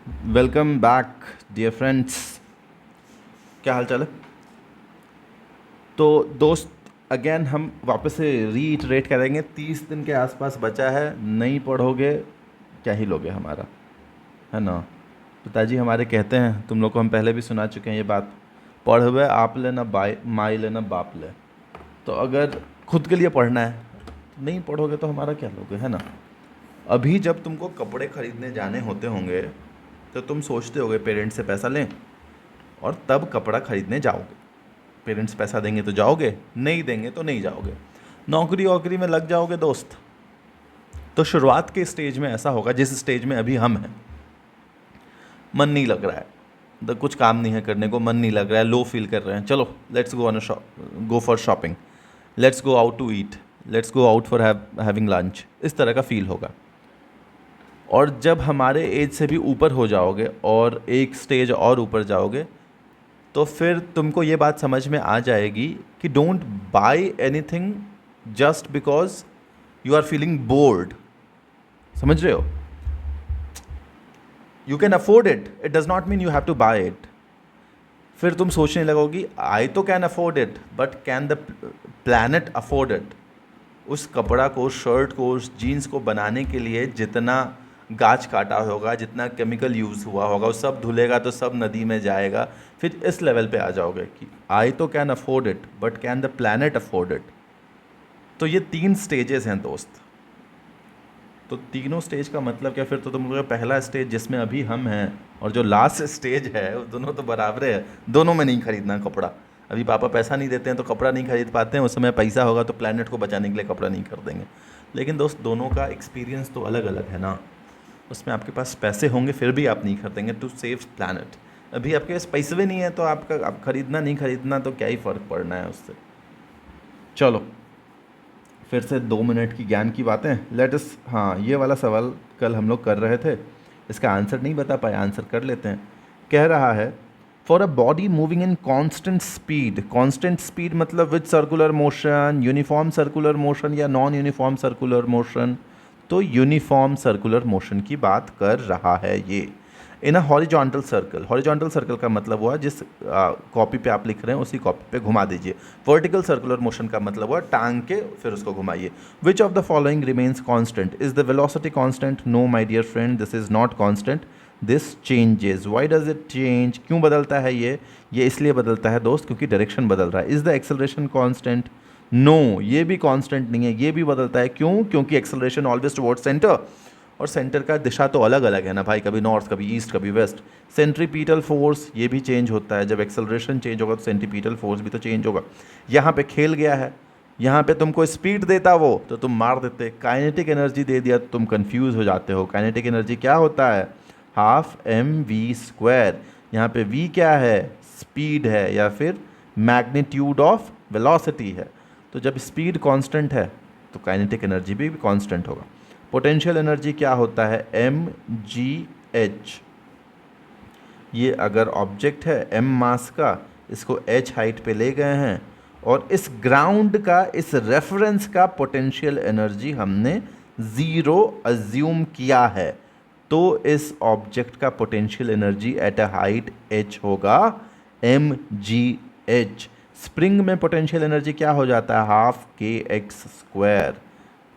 Welcome back dear friends. क्या हाल चाल है? तो दोस्त, अगेन हम वापस से रीइटरेट करेंगे। 30 दिन के आसपास बचा है। नहीं पढ़ोगे क्या ही लोगे हमारा, है ना? पिताजी हमारे कहते हैं, तुम लोग को हम पहले भी सुना चुके हैं ये बात, पढ़वे आप ले ना बाई माई ले ना बाप ले। तो अगर खुद के लिए पढ़ना है तो नहीं पढ़ोगे तो हमारा क्या लोगे, है ना? अभी जब तुमको कपड़े खरीदने जाने होते होंगे तो तुम सोचते होगे पेरेंट्स से पैसा लें, और तब कपड़ा खरीदने जाओगे। पेरेंट्स पैसा देंगे तो जाओगे, नहीं देंगे तो नहीं जाओगे। नौकरी वोकरी में लग जाओगे दोस्त, तो शुरुआत के स्टेज में ऐसा होगा जिस स्टेज में अभी हम हैं। मन नहीं लग रहा है, तो कुछ काम नहीं है करने को, मन नहीं लग रहा है, लो फील कर रहे हैं, चलो let's go on go for shopping, let's go out to eat, let's go out for having lunch, इस तरह का फील होगा। और जब हमारे एज से भी ऊपर हो जाओगे और एक स्टेज और ऊपर जाओगे, तो फिर तुमको ये बात समझ में आ जाएगी कि don't buy anything just because you are feeling bored. समझ रहे हो? You can afford it, it does not mean you have to buy it. फिर तुम सोचने लगोगी आई तो can afford it, but can the planet afford it? उस कपड़ा को, शर्ट को, उस जीन्स को बनाने के लिए जितना गाछ काटा होगा, जितना केमिकल यूज़ हुआ होगा, वो सब धुलेगा तो सब नदी में जाएगा। फिर इस लेवल पे आ जाओगे कि आई तो can afford it but can the planet afford it. तो ये 3 स्टेजेस हैं दोस्त। तो तीनों स्टेज का मतलब क्या? फिर तो तुम लोग का पहला स्टेज जिसमें अभी हम हैं और जो लास्ट स्टेज है, वो दोनों तो बराबर है। दोनों में नहीं खरीदना कपड़ा। अभी पापा पैसा नहीं देते हैं तो कपड़ा नहीं खरीद पाते हैं, उस समय पैसा होगा तो प्लैनेट को बचाने के लिए कपड़ा नहीं खरीदेंगे। लेकिन दोस्त, दोनों का एक्सपीरियंस तो अलग अलग है ना। उसमें आपके पास पैसे होंगे फिर भी आप नहीं खरीदेंगे टू सेव प्लैनेट। अभी आपके पास पैसे भी नहीं है तो आपका आप खरीदना नहीं खरीदना तो क्या ही फ़र्क पड़ना है उससे। चलो, फिर से 2 मिनट की ज्ञान की बातें। लेट अस, हाँ, ये वाला सवाल कल हम लोग कर रहे थे, इसका आंसर नहीं बता पाए, आंसर कर लेते हैं। कह रहा है for a body moving in constant speed मतलब with circular motion, uniform circular motion या नॉन यूनिफॉर्म सर्कुलर मोशन। तो यूनिफॉर्म सर्कुलर मोशन की बात कर रहा है ये। In a horizontal circle, horizontal circle का मतलब हुआ जिस कॉपी पे आप लिख रहे हैं उसी कॉपी पे घुमा दीजिए। वर्टिकल सर्कुलर मोशन का मतलब हुआ टांग के फिर उसको घुमाइए। Which of the following remains constant? Is the velocity constant? No my dear friend, this is not constant, this changes. Why does it change? क्यों बदलता है ये इसलिए बदलता है दोस्त क्योंकि डायरेक्शन बदल रहा है। Is the acceleration constant? No, ये भी कांस्टेंट नहीं है, ये भी बदलता है। क्यों? क्योंकि एक्सेलरेशन ऑलवेज टुवर्ड्स सेंटर, और सेंटर का दिशा तो अलग अलग है ना भाई, कभी नॉर्थ, कभी ईस्ट, कभी वेस्ट। सेंट्रीपीटल फोर्स ये भी चेंज होता है, जब एक्सेलरेशन चेंज होगा तो सेंट्रीपीटल फोर्स भी तो चेंज होगा। यहाँ पे खेल गया है, यहाँ पे तुमको स्पीड देता वो तो तुम मार देते, काइनेटिक एनर्जी दे दिया तो तुम कंफ्यूज हो जाते हो। काइनेटिक एनर्जी क्या होता है? Half M V square. यहाँ पे वी क्या है? स्पीड है या फिर मैग्नीट्यूड ऑफ वेलोसिटी है। तो जब स्पीड कांस्टेंट है तो काइनेटिक एनर्जी भी कांस्टेंट होगा। पोटेंशियल एनर्जी क्या होता है? M G H. ये अगर ऑब्जेक्ट है m मास का, इसको h हाइट पे ले गए हैं, और इस ग्राउंड का, इस रेफरेंस का पोटेंशियल एनर्जी हमने ज़ीरो अज्यूम किया है, तो इस ऑब्जेक्ट का potential energy at a height h होगा एम जी एच। स्प्रिंग में पोटेंशियल एनर्जी क्या हो जाता है? हाफ के एक्स स्क्वायर।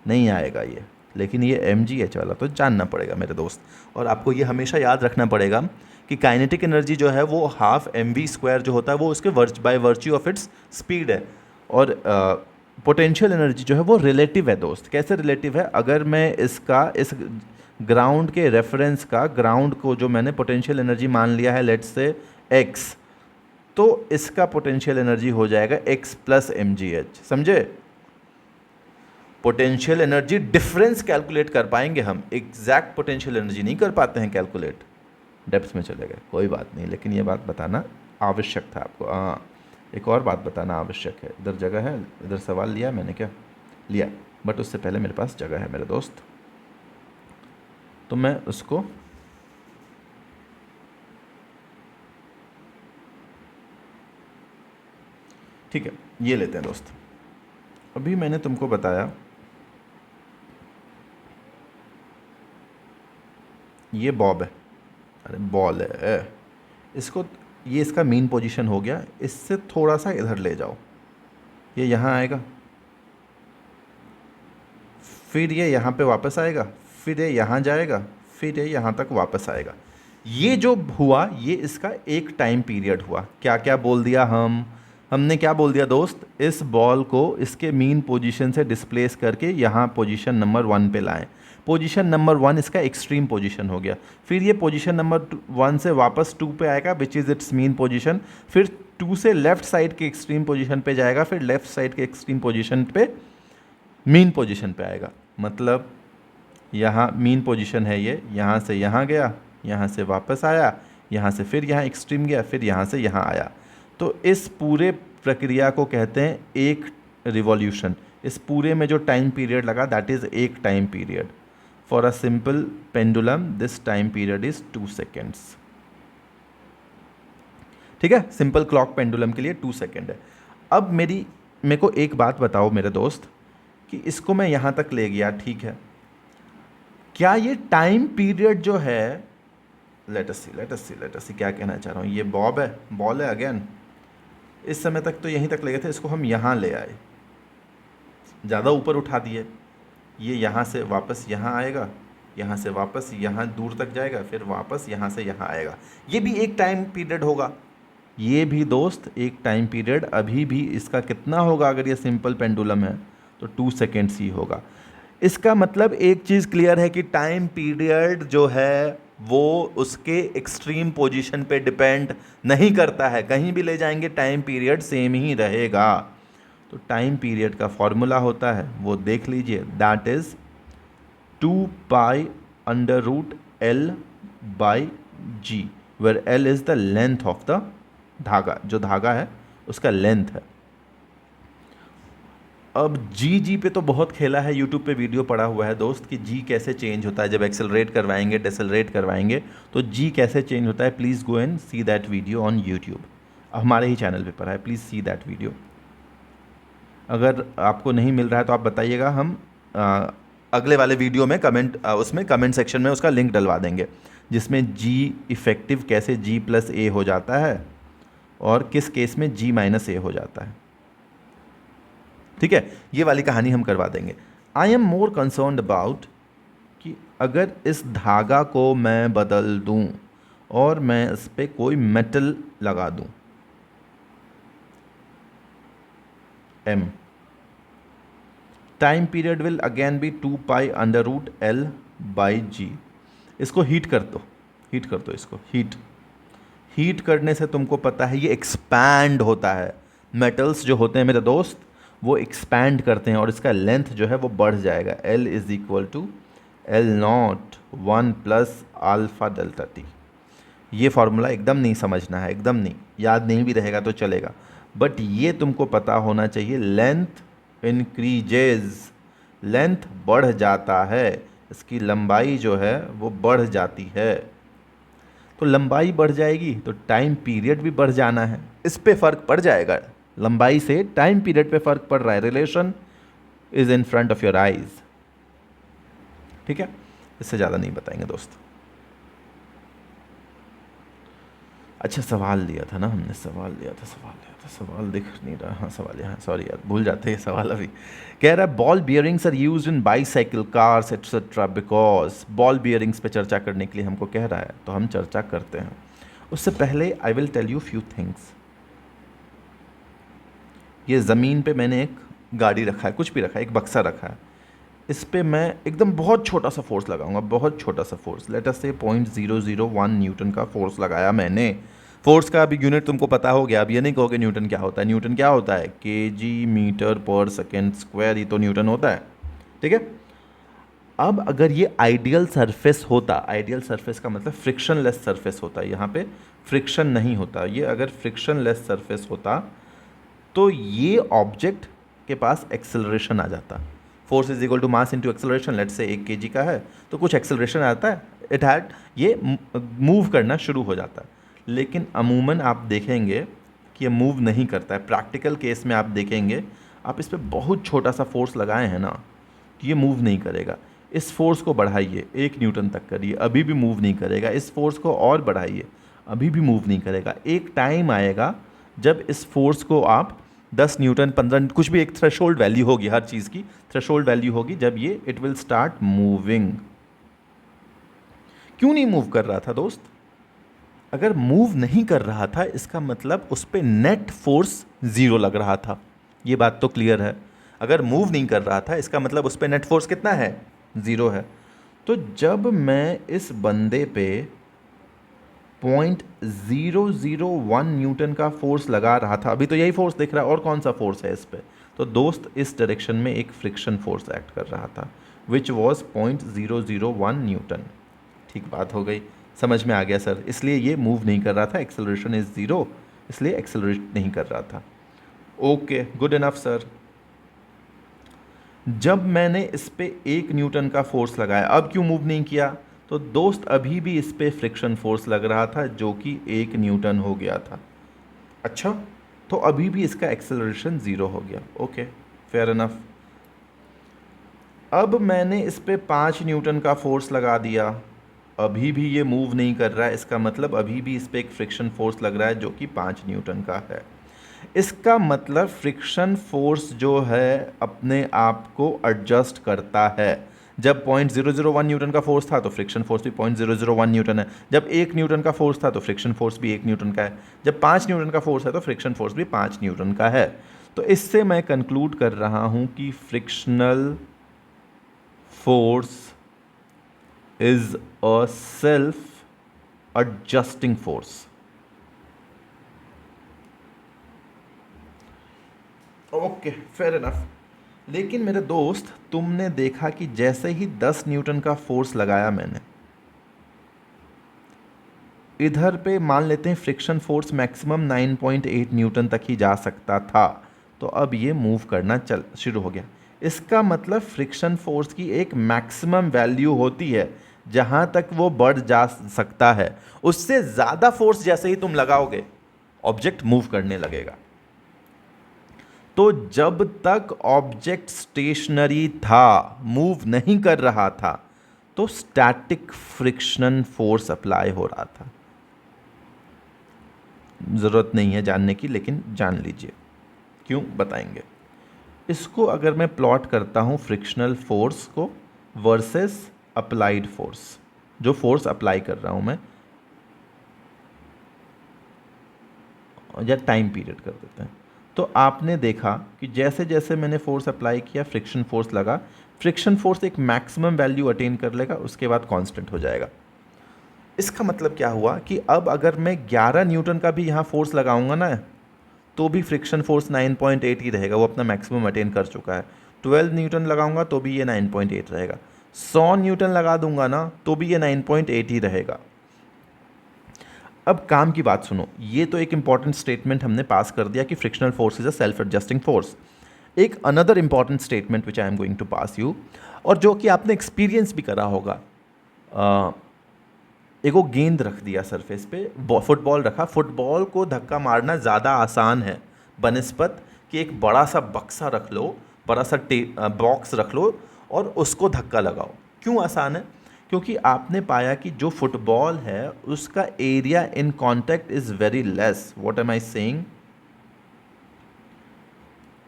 नहीं आएगा ये, लेकिन ये एम जी एच वाला तो जानना पड़ेगा मेरे दोस्त। और आपको ये हमेशा याद रखना पड़ेगा कि काइनेटिक एनर्जी जो है वो हाफ एम वी स्क्वायर जो होता है वो उसके by virtue of its speed है। और पोटेंशियल एनर्जी जो है वो रिलेटिव है दोस्त। कैसे रिलेटिव है? अगर मैं इसका, इस ग्राउंड के रेफरेंस का, ग्राउंड को जो मैंने पोटेंशियल एनर्जी मान लिया है लेट्स से एक्स, तो इसका पोटेंशियल एनर्जी हो जाएगा X plus M G H. समझे? पोटेंशियल एनर्जी डिफरेंस कैलकुलेट कर पाएंगे हम, एग्जैक्ट पोटेंशियल एनर्जी नहीं कर पाते हैं कैलकुलेट, डेप्थ में चले गए, कोई बात नहीं। लेकिन ये बात बताना आवश्यक था आपको। हाँ, एक और बात बताना आवश्यक है। इधर जगह है, इधर सवाल लिया मैंने क्या? लिया, बट उससे पहले मेरे पास जगह है मेरे दोस्त, तो मैं उसको ठीक है, ये लेते हैं दोस्त। अभी मैंने तुमको बताया ये बॉब है, अरे बॉल है, इसको, ये इसका मेन पोजीशन हो गया, इससे थोड़ा सा इधर ले जाओ, ये यहाँ आएगा, फिर ये यहाँ पे वापस आएगा, फिर ये यहाँ जाएगा, फिर ये यहाँ तक वापस आएगा। ये जो हुआ ये इसका एक टाइम पीरियड हुआ। क्या क्या बोल दिया हमने क्या बोल दिया दोस्त, इस बॉल को इसके मीन पोजीशन से डिस्प्लेस करके यहाँ पोजीशन नंबर 1 पे लाएं। पोजीशन नंबर 1 इसका एक्सट्रीम पोजीशन हो गया, फिर ये पोजीशन नंबर 1 से वापस 2 पे आएगा which is it's mean position, फिर 2 से लेफ्ट साइड के एक्सट्रीम पोजीशन पे जाएगा, फिर लेफ्ट साइड के एक्सट्रीम पोजीशन पे मीन पोजीशन पे आएगा। मतलब यहाँ मीन पोजीशन है ये, यहाँ से यहाँ गया, यहाँ से वापस आया, यहाँ से फिर यहाँ एक्सट्रीम गया, फिर यहाँ से यहाँ आया। तो इस पूरे प्रक्रिया को कहते हैं एक रिवॉल्यूशन। इस पूरे में जो टाइम पीरियड लगा दैट इज़ एक time period. For a simple pendulum this time period is 2 seconds. ठीक है, सिंपल क्लॉक पेंडुलम के लिए 2 सेकेंड है। अब मेरे को एक बात बताओ मेरे दोस्त कि इसको मैं यहाँ तक ले गया, ठीक है, क्या ये टाइम पीरियड जो है, लेट अस सी क्या कहना चाह रहा हूँ, ये बॉल है अगेन, इस समय तक तो यहीं तक ले गए थे, इसको हम यहाँ ले आए, ज़्यादा ऊपर उठा दिए, ये यहाँ से वापस यहाँ आएगा, यहाँ से वापस यहाँ दूर तक जाएगा, फिर वापस यहाँ से यहाँ आएगा, ये भी एक टाइम पीरियड होगा। ये भी दोस्त एक टाइम पीरियड अभी भी इसका कितना होगा, अगर ये सिंपल पेंडुलम है तो 2 सेकेंड्स ही होगा। इसका मतलब एक चीज़ क्लियर है कि टाइम पीरियड जो है वो उसके एक्सट्रीम पोजीशन पे डिपेंड नहीं करता है, कहीं भी ले जाएंगे टाइम पीरियड सेम ही रहेगा। तो टाइम पीरियड का फॉर्मूला होता है वो देख लीजिए, that is 2π√L/G, where L is the length of the dhaga, जो धागा है उसका लेंथ है। अब जी पे तो बहुत खेला है, यूट्यूब पे वीडियो पड़ा हुआ है दोस्त कि जी कैसे चेंज होता है, जब एक्सेलरेट करवाएंगे डेसेलरेट करवाएंगे तो जी कैसे चेंज होता है। Please go and see that video on YouTube, हमारे ही चैनल पे पड़ा है, प्लीज़ सी दैट वीडियो। अगर आपको नहीं मिल रहा है तो आप बताइएगा, हम अगले वाले वीडियो में उसमें कमेंट सेक्शन में उसका लिंक डलवा देंगे, जिसमें जी इफ़ेक्टिव कैसे G+A हो जाता है और किस केस में G-A हो जाता है। ठीक है, ये वाली कहानी हम करवा देंगे। I am more concerned about कि अगर इस धागा को मैं बदल दूं और मैं इस पर कोई मेटल लगा दूं, M, time period will again be 2π√L/G। इसको हीट कर दो इसको हीट करने से तुमको पता है ये एक्सपैंड होता है। मेटल्स जो होते हैं मेरे दोस्त वो एक्सपैंड करते हैं और इसका लेंथ जो है वो बढ़ जाएगा। L = L0 1 + α∆T। ये फार्मूला एकदम नहीं समझना है, एकदम नहीं, याद नहीं भी रहेगा तो चलेगा, बट ये तुमको पता होना चाहिए, लेंथ इंक्रीजेज, लेंथ बढ़ जाता है, इसकी लंबाई जो है वो बढ़ जाती है। तो लंबाई बढ़ जाएगी तो टाइम पीरियड भी बढ़ जाना है, इस पे फ़र्क पड़ जाएगा। लंबाई से टाइम पीरियड पे फ़र्क पड़ रहा है, relation is in front of your eyes. ठीक है, इससे ज़्यादा नहीं बताएंगे दोस्त। अच्छा, सवाल दिया था ना हमने, सवाल दिख नहीं रहा। हाँ सवाल, हाँ सॉरी यार, भूल जाते हैं सवाल। अभी कह रहा है ball bearings are used in bicycle, cars etcetera, because ball bearings पे चर्चा करने के लिए हमको कह रहा है, तो हम चर्चा करते हैं। उससे पहले I will tell you few things. ये ज़मीन पे मैंने एक गाड़ी रखा है, कुछ भी रखा है, एक बक्सा रखा है, इस पर मैं एकदम बहुत छोटा सा फोर्स लगाऊंगा, बहुत छोटा सा फोर्स, लेट अस से 0.001 न्यूटन का फोर्स लगाया मैंने। फोर्स का अभी यूनिट तुमको पता हो गया, अब ये नहीं कहोगे न्यूटन क्या होता है। न्यूटन क्या होता है, kg/s², ये तो न्यूटन होता है। ठीक है, अब अगर ये आइडियल सरफेस होता, आइडियल सरफेस का मतलब फ्रिक्शनलेस सरफेस होता है, यहाँ पे फ्रिक्शन नहीं होता, ये अगर फ्रिक्शनलेस सरफेस होता तो ये ऑब्जेक्ट के पास एक्सेलरेशन आ जाता। Force is equal to mass into acceleration. Let's say 1 kg का है तो कुछ एक्सेलरेशन आता है, ये मूव करना शुरू हो जाता है। लेकिन अमूमन आप देखेंगे कि ये मूव नहीं करता है। प्रैक्टिकल केस में आप देखेंगे, आप इस पर बहुत छोटा सा फोर्स लगाए हैं ना, तो ये मूव नहीं करेगा। इस फोर्स को बढ़ाइए, 1 न्यूटन तक करिए, अभी भी मूव नहीं करेगा। इस फोर्स को और बढ़ाइए, अभी भी मूव नहीं करेगा। एक टाइम आएगा जब इस फोर्स को आप 10 न्यूटन, 15, कुछ भी एक थ्रेशोल्ड वैल्यू होगी, हर चीज़ की थ्रेशोल्ड वैल्यू होगी, जब ये इट विल स्टार्ट मूविंग। क्यों नहीं मूव कर रहा था दोस्त? अगर मूव नहीं कर रहा था इसका मतलब उस पर नेट फोर्स ज़ीरो लग रहा था। ये बात तो क्लियर है। अगर मूव नहीं कर रहा था इसका मतलब उस पर नेट फोर्स कितना है? ज़ीरो है। तो जब मैं इस बंदे पे 0.001 न्यूटन का फोर्स लगा रहा था, अभी तो यही फोर्स दिख रहा है, और कौन सा फोर्स है इस पे? तो दोस्त इस डायरेक्शन में एक फ्रिक्शन फोर्स एक्ट कर रहा था विच वॉज 0.001 न्यूटन। ठीक बात हो गई, समझ में आ गया सर। इसलिए ये मूव नहीं कर रहा था, एक्सेलरेशन इज़ ज़ीरो, इसलिए एक्सेलरेट नहीं कर रहा था। Okay, good enough sir. जब मैंने इस पे 1 न्यूटन का फोर्स लगाया, अब क्यों मूव नहीं किया? तो दोस्त अभी भी इस पे फ्रिक्शन फोर्स लग रहा था जो कि 1 न्यूटन हो गया था। अच्छा, तो अभी भी इसका एक्सेलरेशन ज़ीरो हो गया। Okay, fair enough. अब मैंने इस पे 5 न्यूटन का फोर्स लगा दिया, अभी भी ये मूव नहीं कर रहा है, इसका मतलब अभी भी इस पे एक फ्रिक्शन फोर्स लग रहा है जो कि 5 न्यूटन का है। इसका मतलब फ्रिक्शन फोर्स जो है अपने आप को एडजस्ट करता है। जब 0.001 न्यूटन का फोर्स था तो फ्रिक्शन फोर्स भी 0.001 न्यूटन है। जब 1 न्यूटन का फोर्स था तो फ्रिक्शन फोर्स भी 1 न्यूटन का है। जब 5 न्यूटन का फोर्स है तो फ्रिक्शन फोर्स भी 5 न्यूटन का है। तो इससे मैं कंक्लूड कर रहा हूं कि frictional force is a self adjusting force. Okay, fair enough. लेकिन मेरे दोस्त, तुमने देखा कि जैसे ही 10 न्यूटन का फोर्स लगाया मैंने, इधर पे मान लेते हैं फ्रिक्शन फोर्स मैक्सिमम 9.8 न्यूटन तक ही जा सकता था, तो अब ये मूव करना शुरू हो गया। इसका मतलब फ्रिक्शन फोर्स की एक मैक्सिमम वैल्यू होती है जहाँ तक वो बढ़ जा सकता है। उससे ज़्यादा फोर्स जैसे ही तुम लगाओगे ऑब्जेक्ट मूव करने लगेगा। तो जब तक ऑब्जेक्ट स्टेशनरी था, मूव नहीं कर रहा था, तो स्टैटिक फ्रिक्शन फोर्स अप्लाई हो रहा था। ज़रूरत नहीं है जानने की, लेकिन जान लीजिए। क्यों, बताएंगे। इसको अगर मैं प्लॉट करता हूँ फ्रिक्शनल फोर्स को वर्सेस अप्लाइड फोर्स, जो फोर्स अप्लाई कर रहा हूँ मैं, या टाइम पीरियड कर देते हैं, तो आपने देखा कि जैसे जैसे मैंने फोर्स अप्लाई किया फ्रिक्शन फोर्स लगा, फ्रिक्शन फोर्स एक मैक्सिमम वैल्यू अटेन कर लेगा, उसके बाद कांस्टेंट हो जाएगा। इसका मतलब क्या हुआ कि अब अगर मैं 11 न्यूटन का भी यहाँ फोर्स लगाऊंगा ना, तो भी फ्रिक्शन फोर्स 9.8 ही रहेगा, वो अपना मैक्सिमम अटेन कर चुका है। 12 न्यूटन लगाऊंगा तो भी ये 9.8 रहेगा। 100 न्यूटन लगा दूंगा ना तो भी ये 9.8 ही रहेगा। अब काम की बात सुनो, ये तो एक इंपॉर्टेंट स्टेटमेंट हमने पास कर दिया कि frictional force is a self adjusting force. एक another important statement which I am going to pass you, और जो कि आपने एक्सपीरियंस भी करा होगा। एक वो गेंद रख दिया सरफेस पे, फुटबॉल रखा, फुटबॉल को धक्का मारना ज़्यादा आसान है बनिस्बत कि एक बड़ा सा बक्सा रख लो, बड़ा सा बॉक्स रख लो और उसको धक्का लगाओ। क्यों आसान है? क्योंकि आपने पाया कि जो फुटबॉल है उसका area in contact is very less. What am I saying?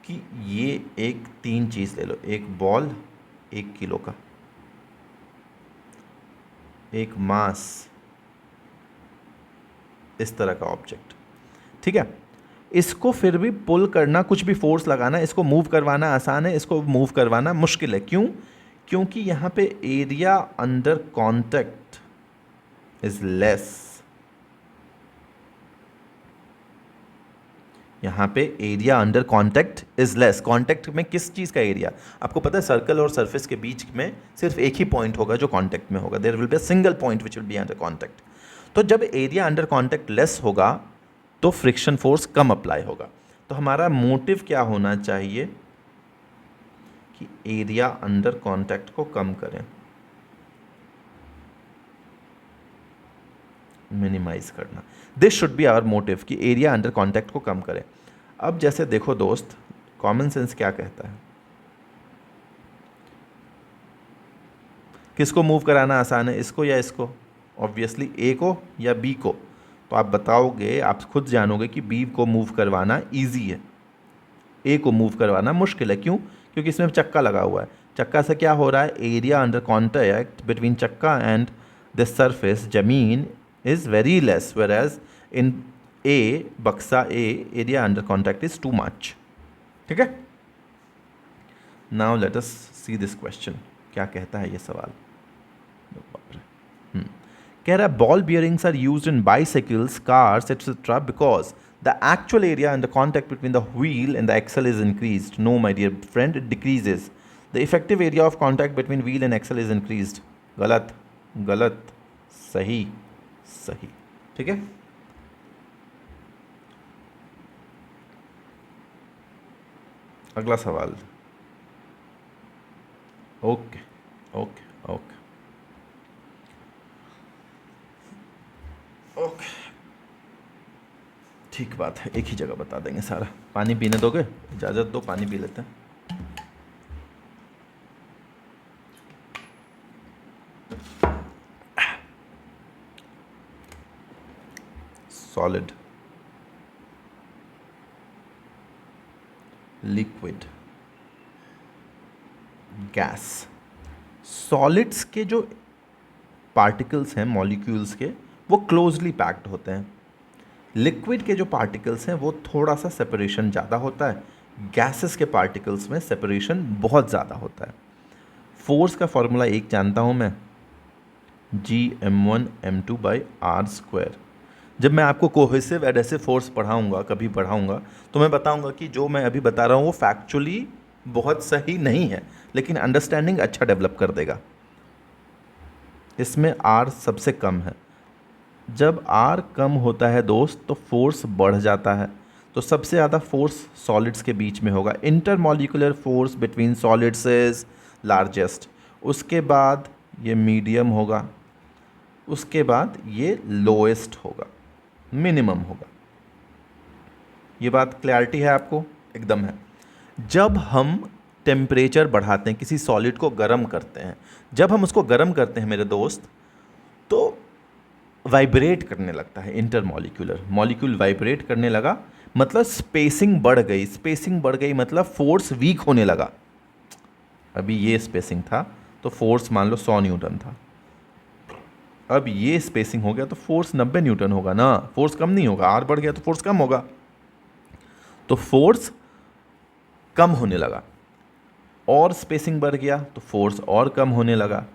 कि ये एक 3 चीज़ ले लो, एक बॉल 1 किलो का, एक मास, इस तरह का ऑब्जेक्ट, ठीक है। इसको फिर भी पुल करना, कुछ भी फोर्स लगाना, इसको मूव करवाना आसान है, इसको मूव करवाना मुश्किल है। क्यों? क्योंकि यहाँ पे area under contact is less. यहाँ पे area under contact is less. Contact में किस चीज़ का एरिया आपको पता है? सर्कल और सरफेस के बीच में सिर्फ एक ही पॉइंट होगा जो कॉन्टैक्ट में होगा। There will be a single point which will be under contact. तो जब एरिया अंडर कॉन्टैक्ट लेस होगा तो फ्रिक्शन फोर्स कम अप्लाई होगा। तो हमारा मोटिव क्या होना चाहिए कि एरिया अंडर कॉन्टैक्ट को कम करें, मिनिमाइज करना। This should be our motive कि एरिया अंडर कॉन्टैक्ट को कम करें। अब जैसे देखो दोस्त, कॉमन सेंस क्या कहता है? किसको मूव कराना आसान है, इसको या इसको? ऑब्वियसली ए को या बी को। तो आप बताओगे, आप खुद जानोगे कि बी को मूव करवाना ईजी है, ए को मूव करवाना मुश्किल है। क्यों? क्योंकि इसमें चक्का लगा हुआ है। चक्का से क्या हो रहा है, एरिया अंडर कॉन्टैक्ट बिटवीन चक्का एंड दिस सरफेस जमीन is very less, whereas in a बक्सा a area under contact is too much. ठीक है, now let us see this question, क्या कहता है ये सवाल। कह रहा है ball bearings are used in bicycles, cars etcetera because the actual area and the contact between the wheel and the axle is increased. No, my dear friend, it decreases. The effective area of contact between wheel and axle is increased. गलत, गलत, सही, सही। ठीक है, अगला सवाल। Okay okay okay okay, ठीक बात है, एक ही जगह बता देंगे सारा। पानी पीने दोगे? इजाज़त दो, पानी पी लेते हैं। Solid, liquid, gas. सॉलिड्स के जो पार्टिकल्स हैं मॉलिक्यूल्स के, वो क्लोजली पैक्ड होते हैं। लिक्विड के जो पार्टिकल्स हैं वो थोड़ा सा सेपरेशन ज़्यादा होता है। गैसेस के पार्टिकल्स में सेपरेशन बहुत ज़्यादा होता है। फोर्स का फॉर्मूला एक जानता हूँ मैं, G m1m2/r²। जब मैं आपको कोहेसिव एडहेसिव फोर्स पढ़ाऊँगा, कभी पढ़ाऊँगा, तो मैं बताऊँगा कि जो मैं अभी बता रहा हूँ वो फैक्चुअली बहुत सही नहीं है, लेकिन अंडरस्टैंडिंग अच्छा डेवलप कर देगा। इसमें R सबसे कम है। जब R कम होता है दोस्त, तो फोर्स बढ़ जाता है। तो सबसे ज़्यादा फोर्स सॉलिड्स के बीच में होगा। Intermolecular force between solids is largest. उसके बाद ये मीडियम होगा, उसके बाद ये लोएस्ट होगा, मिनिमम होगा। ये बात क्लैरिटी है आपको? एकदम है। जब हम टेम्परेचर बढ़ाते हैं, किसी सॉलिड को गर्म करते हैं, जब हम उसको गर्म करते हैं मेरे दोस्त, तो वाइब्रेट करने लगता है। इंटरमॉलिक्यूलर मॉलिक्यूल वाइब्रेट करने लगा, मतलब स्पेसिंग बढ़ गई। स्पेसिंग बढ़ गई मतलब फोर्स वीक होने लगा। अभी ये स्पेसिंग था तो फोर्स मान लो 100 न्यूटन था, अब ये स्पेसिंग हो गया तो फोर्स 90 न्यूटन होगा ना। फोर्स कम नहीं होगा, आर बढ़ गया तो फोर्स कम होगा। तो फोर्स कम होने लगा, और स्पेसिंग बढ़ गया तो फोर्स और कम होने लगा।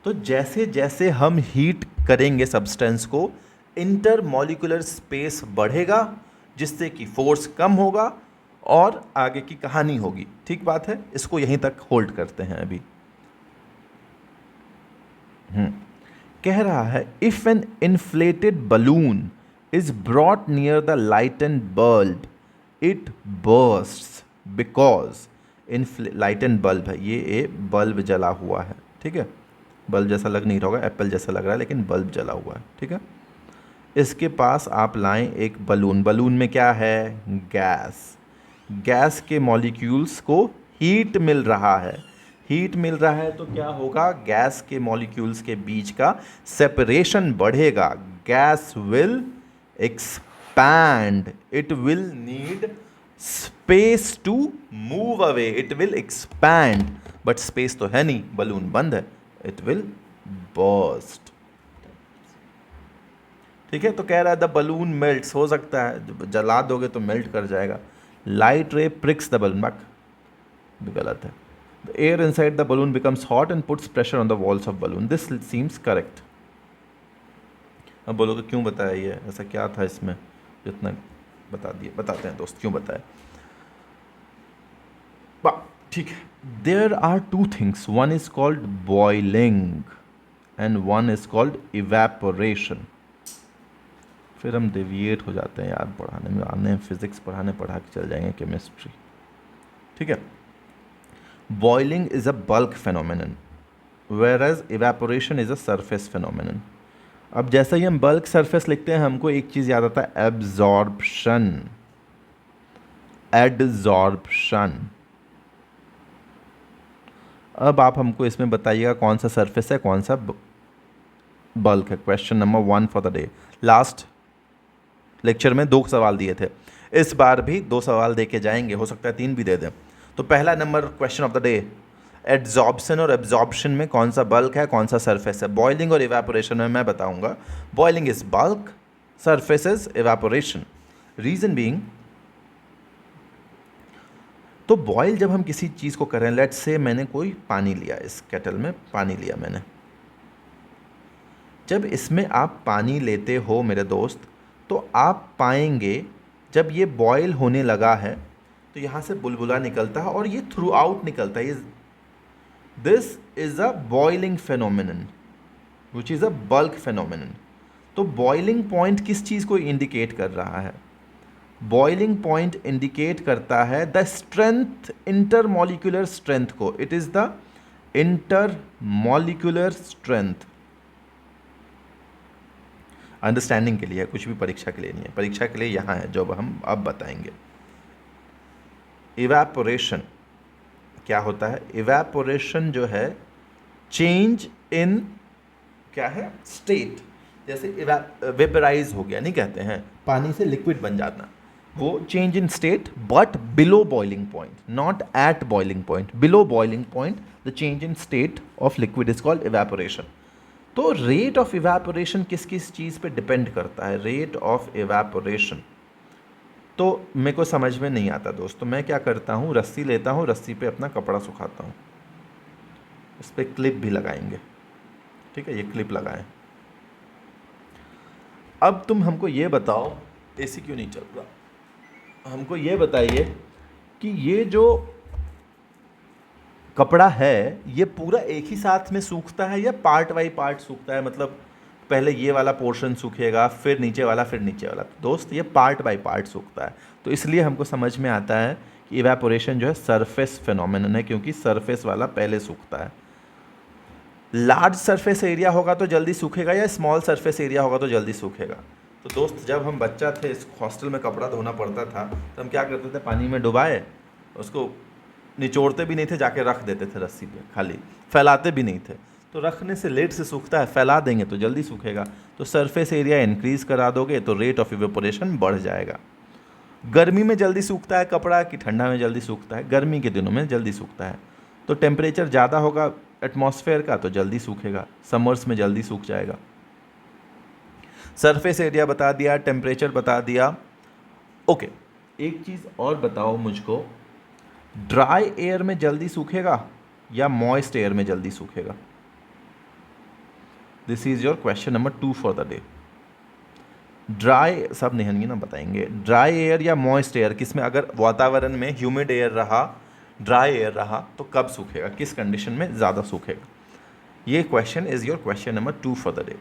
तो जैसे जैसे हम हीट करेंगे सब्सटेंस को, इंटरमॉलिक्यूलर स्पेस बढ़ेगा, जिससे कि फोर्स कम होगा और आगे की कहानी होगी। ठीक बात है, इसको यहीं तक होल्ड करते हैं अभी। कह रहा है if an inflated balloon is brought near the lighted bulb it bursts because lighted bulb है, ये बल्ब जला हुआ है। ठीक है, बल्ब जैसा लग नहीं रहा होगा, एप्पल जैसा लग रहा है, लेकिन बल्ब जला हुआ है। ठीक है, इसके पास आप लाएं एक बलून। बलून में क्या है? गैस। गैस के मॉलिक्यूल्स को हीट मिल रहा है। हीट मिल रहा है तो क्या होगा? गैस के मॉलिक्यूल्स के बीच का सेपरेशन बढ़ेगा। Gas will expand, it will need space to move away, it will expand, but space तो है नहीं, बलून बंद है, इट विल बर्स्ट। ठीक है, तो कह रहा है द बलून मेल्ट्स, हो सकता है जला दोगे तो मेल्ट कर जाएगा। लाइट रे प्रिक्स द बलून, भी गलत है। The air inside the balloon becomes hot and puts pressure on the walls of balloon, this seems correct. अब बोलोगे क्यों बताया ये, ऐसा क्या था इसमें जितना बता दिए? बताते हैं दोस्त क्यों बताया। ठीक है, there are two things, one is called boiling and one is called evaporation. फिर हम डेविएट हो जाते हैं यार पढ़ाने में, आने फिजिक्स पढ़ाने पढ़ा के चल जाएंगे केमिस्ट्री। ठीक है, boiling is a bulk phenomenon whereas evaporation is a surface phenomenon. अब जैसा ही हम बल्क सरफेस लिखते हैं, हमको एक चीज़ याद आता है, एब्जॉर्प्शन। एडजॉर्प्शन। अब आप हमको इसमें बताइएगा कौन सा सरफेस है, कौन सा बल्क है। Question number 1 for the day. Last lecture में 2 सवाल दिए थे, इस बार भी 2 सवाल दे के जाएंगे, हो सकता है 3 भी दे दें। तो पहला number question of the day, adsorption और एब्जॉर्प्शन में कौन सा बल्क है, कौन सा सरफेस है। बॉइलिंग और इवेपोरेशन में मैं बताऊंगा, boiling is bulk, surface is evaporation. Reason being, तो बॉयल जब हम किसी चीज़ को करें, लेट्स से मैंने कोई पानी लिया, इस केटल में पानी लिया मैंने, जब इसमें आप पानी लेते हो मेरे दोस्त, तो आप पाएंगे जब ये बॉयल होने लगा है तो यहाँ से बुलबुला निकलता है और ये थ्रू आउट निकलता है। This is a boiling phenomenon which is a bulk phenomenon. तो बॉइलिंग पॉइंट किस चीज़ को इंडिकेट कर रहा है? बॉइलिंग पॉइंट इंडिकेट करता है द स्ट्रेंथ, इंटरमॉलिक्यूलर स्ट्रेंथ को। It is the intermolecular strength. Understanding के लिए है, कुछ भी परीक्षा के लिए नहीं है, परीक्षा के लिए यहाँ है जो हम अब बताएंगे। इवेपोरेशन क्या होता है? इवेपोरेशन जो है चेंज इन क्या है, स्टेट। जैसे वेपराइज हो गया, नहीं कहते हैं पानी से लिक्विड बन जाना, वो change in state but below boiling point, not at boiling point, below boiling point the change in state of liquid is called evaporation. तो रेट ऑफ इवेपोरेशन किस किस चीज़ पे डिपेंड करता है? रेट ऑफ इवेपोरेशन तो मेरे को समझ में नहीं आता दोस्तों। मैं क्या करता हूँ, रस्सी लेता हूँ, रस्सी पे अपना कपड़ा सुखाता हूँ, इस पर क्लिप भी लगाएंगे, ठीक है, ये क्लिप लगाएं। अब तुम हमको ये बताओ, एसी क्यों नहीं चल रहा, हमको ये बताइए कि ये जो कपड़ा है ये पूरा एक ही साथ में सूखता है या पार्ट बाई पार्ट सूखता है? मतलब पहले ये वाला पोर्शन सूखेगा, फिर नीचे वाला, फिर नीचे वाला। तो दोस्त ये पार्ट बाय पार्ट सूखता है। तो इसलिए हमको समझ में आता है कि इवेपोरेशन जो है सरफेस फिनोमेनन है, क्योंकि सरफेस वाला पहले सूखता है। लार्ज सरफेस एरिया होगा तो जल्दी सूखेगा या स्मॉल सरफेस एरिया होगा तो जल्दी सूखेगा? तो दोस्त जब हम बच्चा थे, इस हॉस्टल में कपड़ा धोना पड़ता था, तो हम क्या करते थे, पानी में डुबाए, उसको निचोड़ते भी नहीं थे, जाके रख देते थे रस्सी पे, खाली फैलाते भी नहीं थे। तो रखने से लेट से सूखता है, फैला देंगे तो जल्दी सूखेगा। तो सरफेस एरिया इंक्रीज़ करा दोगे तो रेट ऑफ इवेपोरेशन बढ़ जाएगा। गर्मी में जल्दी सूखता है कपड़ा कि ठंडा में जल्दी सूखता है? गर्मी के दिनों में जल्दी सूखता है। तो टेम्परेचर ज़्यादा होगा एटमॉस्फेयर का तो जल्दी सूखेगा, समर्स में जल्दी सूख जाएगा। सरफेस एरिया बता दिया, टेम्परेचर बता दिया। ओके, एक चीज़ और बताओ मुझको, ड्राई एयर में जल्दी सूखेगा या मॉइस्ट एयर में जल्दी सूखेगा? This is your question number 2 for the day. Dry, सब नहीं ना बताएंगे, ड्राई एयर या मॉइस्ट एयर, किसमें अगर वातावरण में ह्यूमिड एयर रहा, ड्राई एयर रहा, तो कब सूखेगा, किस कंडीशन में ज़्यादा सूखेगा? ये question is your question number 2 for the day.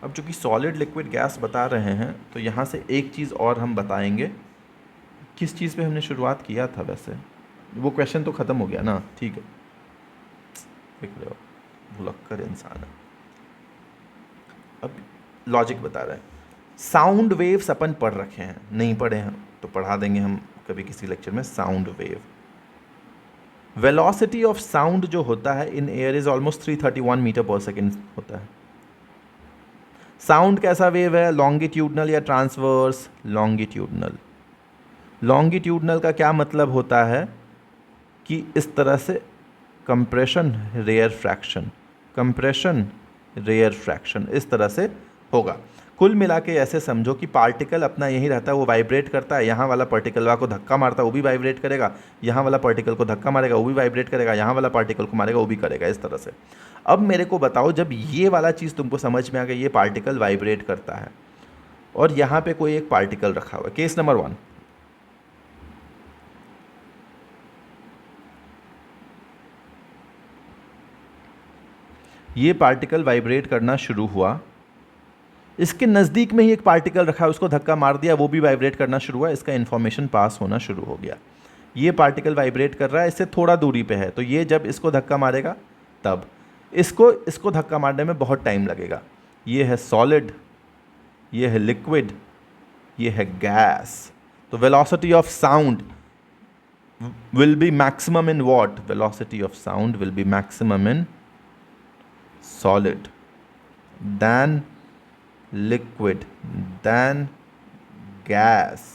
अब चूँकि सॉलिड लिक्विड गैस बता रहे हैं तो यहाँ से एक चीज़ और हम बताएंगे। किस चीज़ पे हमने शुरुआत किया था वैसे? वो क्वेश्चन तो ख़त्म हो गया ना, ठीक है, देख रहे हो, भुलक्कर इंसान है। अब लॉजिक बता रहे हैं, साउंड वेव्स अपन पढ़ रखे हैं, नहीं पढ़े हैं तो पढ़ा देंगे हम कभी किसी लेक्चर में। Sound wave, velocity of sound जो होता है in air is almost 331 metre per second होता है। साउंड कैसा वेव है, लॉन्गिट्यूडनल या ट्रांसवर्स? लॉन्गिट्यूडनल। लॉन्गिट्यूडनल का क्या मतलब होता है कि इस तरह से compression rarefaction, compression rarefaction, इस तरह से होगा। कुल मिला के ऐसे समझो कि पार्टिकल अपना यही रहता है, वो वाइब्रेट करता है, यहाँ वाला पार्टिकल को धक्का मारता है वो भी वाइब्रेट करेगा, यहाँ वाला पार्टिकल को धक्का मारेगा वो भी वाइब्रेट करेगा, यहाँ वाला पार्टिकल को मारेगा वो भी करेगा, इस तरह से। अब मेरे को बताओ, जब ये वाला चीज़ तुमको समझ में आ गया, ये पार्टिकल वाइब्रेट करता है और यहाँ पे कोई एक पार्टिकल रखा हुआ है, केस नंबर 1, ये पार्टिकल वाइब्रेट करना शुरू हुआ, इसके नज़दीक में ही एक पार्टिकल रखा है, उसको धक्का मार दिया, वो भी वाइब्रेट करना शुरू हुआ, इसका इन्फॉर्मेशन पास होना शुरू हो गया। ये पार्टिकल वाइब्रेट कर रहा है, इससे थोड़ा दूरी पे है, तो ये जब इसको धक्का मारेगा तब इसको धक्का मारने में बहुत टाइम लगेगा। ये है सॉलिड, ये है लिक्विड, ये है गैस। तो velocity of sound will be maximum in what? Velocity of sound will be maximum in solid than liquid than gas.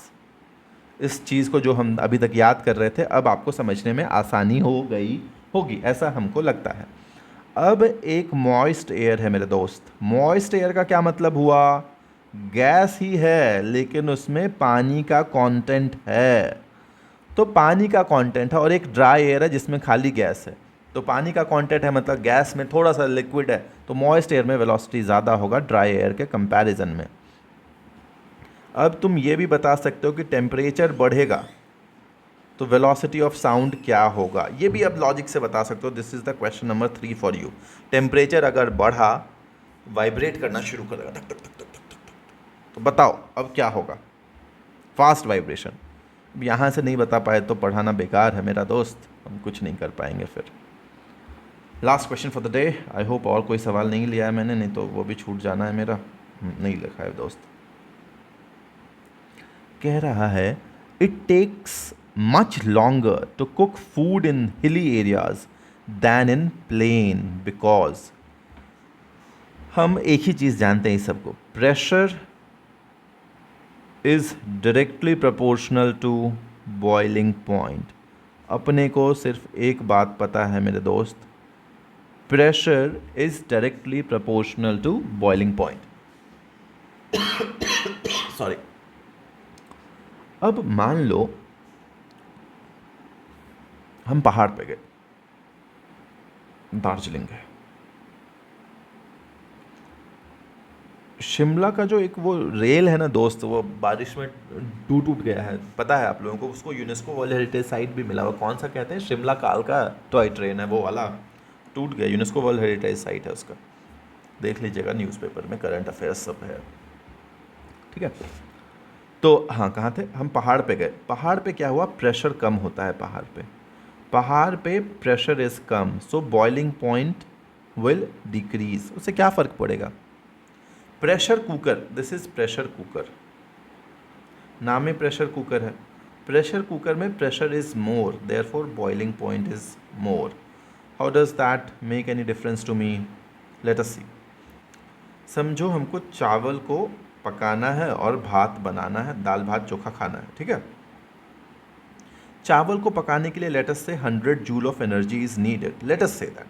इस चीज़ को जो हम अभी तक याद कर रहे थे, अब आपको समझने में आसानी हो गई होगी, ऐसा हमको लगता है. अब एक मॉइस्ट एयर है मेरे दोस्त. मॉइस्ट एयर का क्या मतलब हुआ? गैस ही है लेकिन उसमें पानी का कंटेंट है. तो पानी का कंटेंट है, और एक ड्राई एयर है जिसमें खाली गैस है. तो पानी का कंटेंट है मतलब गैस में थोड़ा सा लिक्विड है, तो मॉइस्ट एयर में वेलोसिटी ज़्यादा होगा ड्राई एयर के कंपैरिजन में. अब तुम ये भी बता सकते हो कि टेम्परेचर बढ़ेगा तो वेलोसिटी ऑफ साउंड क्या होगा, ये भी अब लॉजिक से बता सकते हो. This is the question number 3 for you. Temperature अगर बढ़ा, वाइब्रेट करना शुरू करेगा, टक टक टक टक टक टक, तो बताओ अब क्या होगा? Fast vibration. अब यहाँ से नहीं बता पाए तो पढ़ाना बेकार है मेरा दोस्त, हम कुछ नहीं कर पाएंगे फिर. Last question for the day. I hope और कोई सवाल नहीं लिया है मैंने, नहीं तो वो भी छूट जाना है मेरा. नहीं लिखा है दोस्त. कह रहा है it takes much longer to cook food in hilly areas than in plain because. हम एक ही चीज़ जानते हैं इस सबको, pressure is directly proportional to boiling point. अपने को सिर्फ एक बात पता है मेरे दोस्त, pressure is directly proportional to boiling point. Sorry. अब मान लो हम पहाड़ पे गए, दार्जिलिंग है. शिमला का जो एक वो रेल है ना दोस्त, वो बारिश में टूट गया है, पता है आप लोगों को? उसको यूनेस्को वर्ल्ड हेरिटेज साइट भी मिला हुआ. कौन सा कहते हैं? शिमला काल का टॉय ट्रेन है वो वाला, टूट गया. यूनेस्को वर्ल्ड हेरिटेज साइट है उसका, देख लीजिएगा न्यूज़पेपर में, करंट अफेयर्स सब है. ठीक है. तो हाँ, कहाँ थे हम? पहाड़ पे गए. पहाड़ पे क्या हुआ? प्रेशर कम होता है पहाड़ पे. पहाड़ पे प्रेशर इज़ कम, so boiling point will decrease. उससे क्या फ़र्क पड़ेगा? Pressure cooker, this is pressure cooker, नाम में प्रेशर कुकर है. प्रेशर कुकर में pressure is more, therefore boiling point is more. How does that make any difference to me? Let us see. समझो हमको चावल को पकाना है और भात बनाना है, दाल भात चोखा खाना है. ठीक है. चावल को पकाने के लिए लेट अस से 100 joule of energy is needed. Let us say that.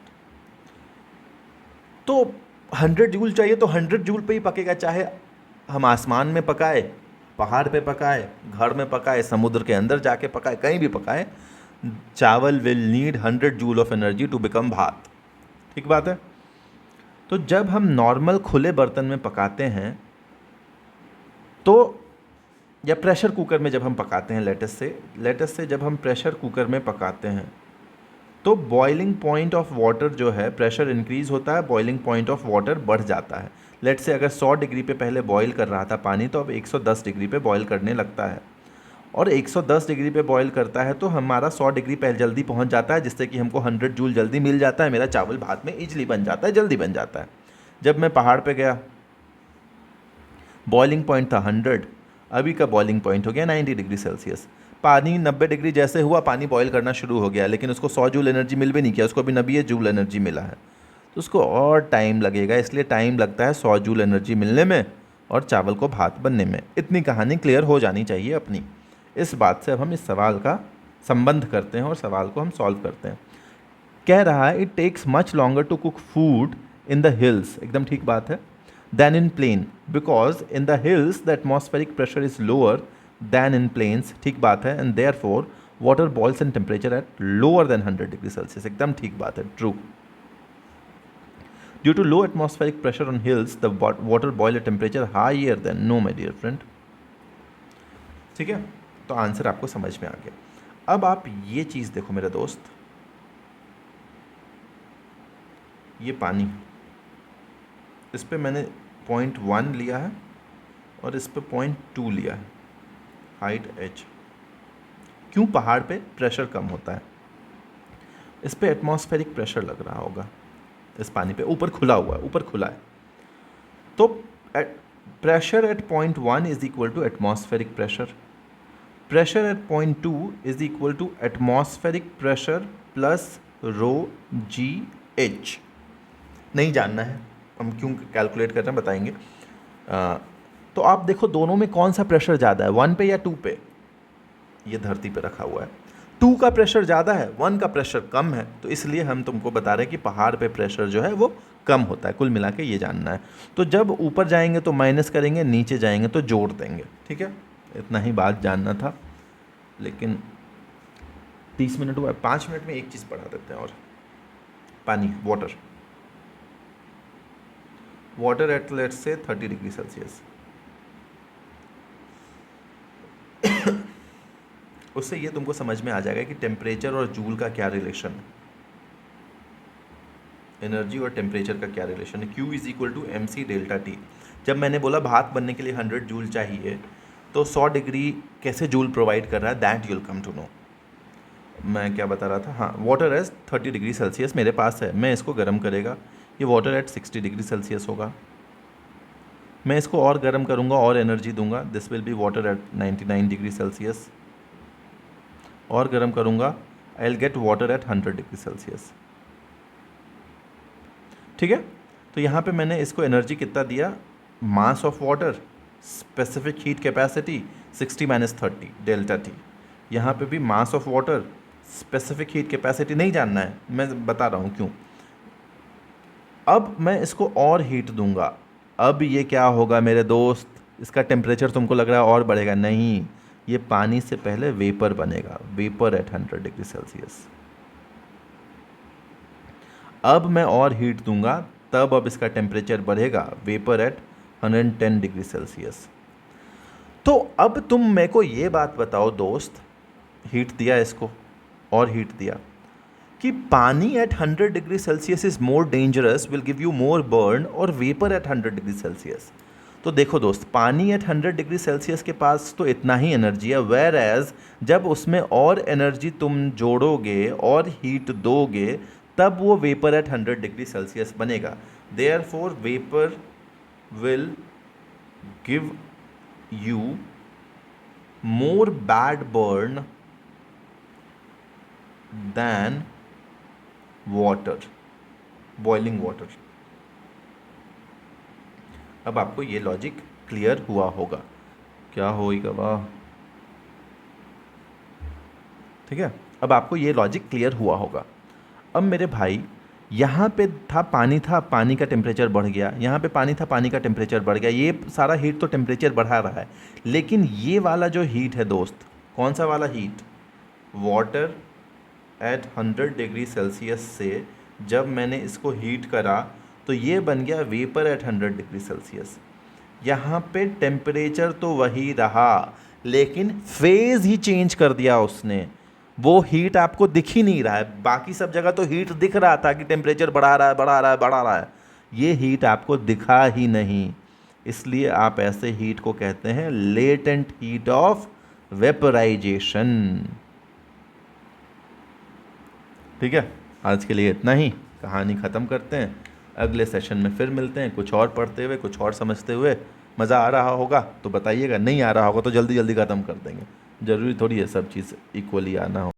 तो 100 जूल चाहिए तो 100 जूल पे ही पकेगा, चाहे हम आसमान में पकाए, पहाड़ पे पकाए, घर में पकाए, समुद्र के अंदर जाके पकाए, कहीं भी पकाए, chawal will need 100 joule of energy to become bhat. ठीक बात है. तो जब हम नॉर्मल खुले बर्तन में पकाते हैं तो, या प्रेशर कुकर में जब हम पकाते हैं, लेटस से जब हम प्रेशर कुकर में पकाते हैं तो बॉइलिंग पॉइंट ऑफ वाटर जो है, प्रेशर इंक्रीज़ होता है, बॉइलिंग पॉइंट ऑफ वाटर बढ़ जाता है. लेट से अगर 100 डिग्री पे पहले बॉईल कर रहा था पानी, तो अब 110 डिग्री पे बॉईल करने लगता है. और 110 डिग्री पे बॉईल करता है तो हमारा 100 डिग्री पहले जल्दी पहुंच जाता है, जिससे कि हमको 100 जूल जल्दी मिल जाता है. मेरा चावल भात में ईजिली बन जाता है, जल्दी बन जाता है. जब मैं पहाड़ पे गया, बॉइलिंग पॉइंट था 100, अभी का बॉइलिंग पॉइंट हो गया 90 डिग्री सेल्सियस. पानी 90 डिग्री जैसे हुआ, पानी बॉईल करना शुरू हो गया, लेकिन उसको 100 जूल एनर्जी मिल भी नहीं किया, उसको अभी 90 जूल एनर्जी मिला है. तो उसको और टाइम लगेगा, इसलिए टाइम लगता है 100 जूल एनर्जी मिलने में और चावल को भात बनने में. इतनी कहानी क्लियर हो जानी चाहिए अपनी. इस बात से अब हम इस सवाल का संबंध करते हैं और सवाल को हम सॉल्व करते हैं. कह रहा है it takes much longer to cook food in the hills. एकदम ठीक बात है. than in plain, because in the hills the atmospheric pressure is lower than in plains. ठीक बात है. and therefore water boils in temperature at lower than 100 degree Celsius. एकदम ठीक बात है. true. Due to low atmospheric pressure on hills, the water boil at temperature higher than. No my dear friend. ठीक है. तो आंसर आपको समझ में आ गया. अब आप ये चीज़ देखो मेरे दोस्त, ये पानी, इस पे मैंने 0.1 लिया है और इस पे 0.2 लिया है, हाइट h. क्यों? पहाड़ पे प्रेशर कम होता है, इस पे एटमॉस्फेरिक प्रेशर लग रहा होगा, इस पानी पे ऊपर खुला हुआ है, ऊपर खुला है. तो pressure at 0.1 is equal to atmospheric pressure. Pressure at point 2 is equal to atmospheric pressure plus rho G H. नहीं जानना है, हम क्यों कैलकुलेट कर रहे हैं बताएंगे। तो आप देखो दोनों में कौन सा प्रेशर ज़्यादा है, 1 पे या 2 पे। ये धरती पे रखा हुआ है, 2 का प्रेशर ज़्यादा है, 1 का प्रेशर कम है, तो इसलिए हम तुमको बता रहे हैं कि पहाड़ पे प्रेशर जो है वो कम होता है। कुल मिला के ये जानना है। तो जब ऊपर जाएंगे तो माइनस करेंगे, नीचे जाएंगे तो जोड़ देंगे। ठीक है, इतना ही बात जानना था। लेकिन 30 मिनट हुआ, 5 मिनट में एक चीज़ पढ़ा देते हैं और। पानी, water at let's say 30 degree Celsius. उससे ये तुमको समझ में आ जाएगा कि टेम्परेचर और जूल का क्या रिलेशन है, एनर्जी और टेम्परेचर का क्या रिलेशन है। Q is equal to M C delta T. जब मैंने बोला भाप बनने के लिए 100 जूल चाहिए, तो 100 डिग्री कैसे जूल प्रोवाइड कर रहा है, that you'll come to know. मैं क्या बता रहा था, हाँ, वाटर एज 30 डिग्री सेल्सियस मेरे पास है, मैं इसको गर्म करेगा, ये वाटर एट 60 डिग्री सेल्सियस होगा। मैं इसको और गर्म करूँगा और एनर्जी दूंगा, this will be water at 99 degree Celsius. और गर्म करूँगा, I will get water at 100 degree Celsius. ठीक है, तो यहाँ पे मैंने इसको एनर्जी कितना दिया, mass of water, specific heat capacity 60 minus 30 delta T. यहाँ पे भी mass of water, specific heat capacity नहीं जानना है, मैं बता रहा हूँ क्यों। अब मैं इसको और हीट दूंगा, अब ये क्या होगा मेरे दोस्त, इसका टेम्परेचर तुमको लग रहा है और बढ़ेगा, नहीं, ये पानी से पहले वेपर बनेगा, वेपर एट 100 डिग्री सेल्सियस। अब मैं और हीट दूंगा, तब अब इसका टेम्परेचर बढ़ेगा, वेपर एट 110 डिग्री सेल्सियस। तो अब तुम मेरे को ये बात बताओ दोस्त, हीट दिया इसको और हीट दिया, कि पानी at 100 degree Celsius is more dangerous, will give you more burn, और वेपर एट 100 डिग्री सेल्सियस। तो देखो दोस्त, पानी एट 100 डिग्री सेल्सियस के पास तो इतना ही एनर्जी है, वेयर एज जब उसमें और एनर्जी तुम जोड़ोगे और हीट दोगे, तब वो वेपर एट 100 डिग्री सेल्सियस बनेगा। Therefore vapour will give you more bad burn than water, boiling water. अब आपको ये लॉजिक क्लियर हुआ होगा, क्या होगा वाह, ठीक है, अब आपको ये लॉजिक क्लियर हुआ होगा। अब मेरे भाई, यहाँ पे था, पानी का टेम्परेचर बढ़ गया, यहाँ पे पानी था, पानी का टेम्परेचर बढ़ गया, ये सारा हीट तो टेम्परेचर बढ़ा रहा है। लेकिन ये वाला जो हीट है दोस्त, कौन सा वाला heat, water at 100 degree Celsius से जब मैंने इसको हीट करा तो ये बन गया वेपर एट 100 डिग्री सेल्सियस। यहाँ पे टेम्परेचर तो वही रहा, लेकिन फेज़ ही चेंज कर दिया उसने। वो हीट आपको दिख ही नहीं रहा है, बाकी सब जगह तो हीट दिख रहा था कि टेम्परेचर बढ़ा रहा है, बढ़ा रहा है, बढ़ा रहा है, ये हीट आपको दिखा ही नहीं। इसलिए आप ऐसे हीट को कहते हैं लेटेंट हीट ऑफ वेपराइजेशन। ठीक है, आज के लिए इतना ही, कहानी ख़त्म करते हैं। अगले सेशन में फिर मिलते हैं, कुछ और पढ़ते हुए, कुछ और समझते हुए। मज़ा आ रहा होगा तो बताइएगा, नहीं आ रहा होगा तो जल्दी जल्दी ख़त्म कर देंगे। ज़रूरी थोड़ी है सब चीज़ इक्वली आना हो।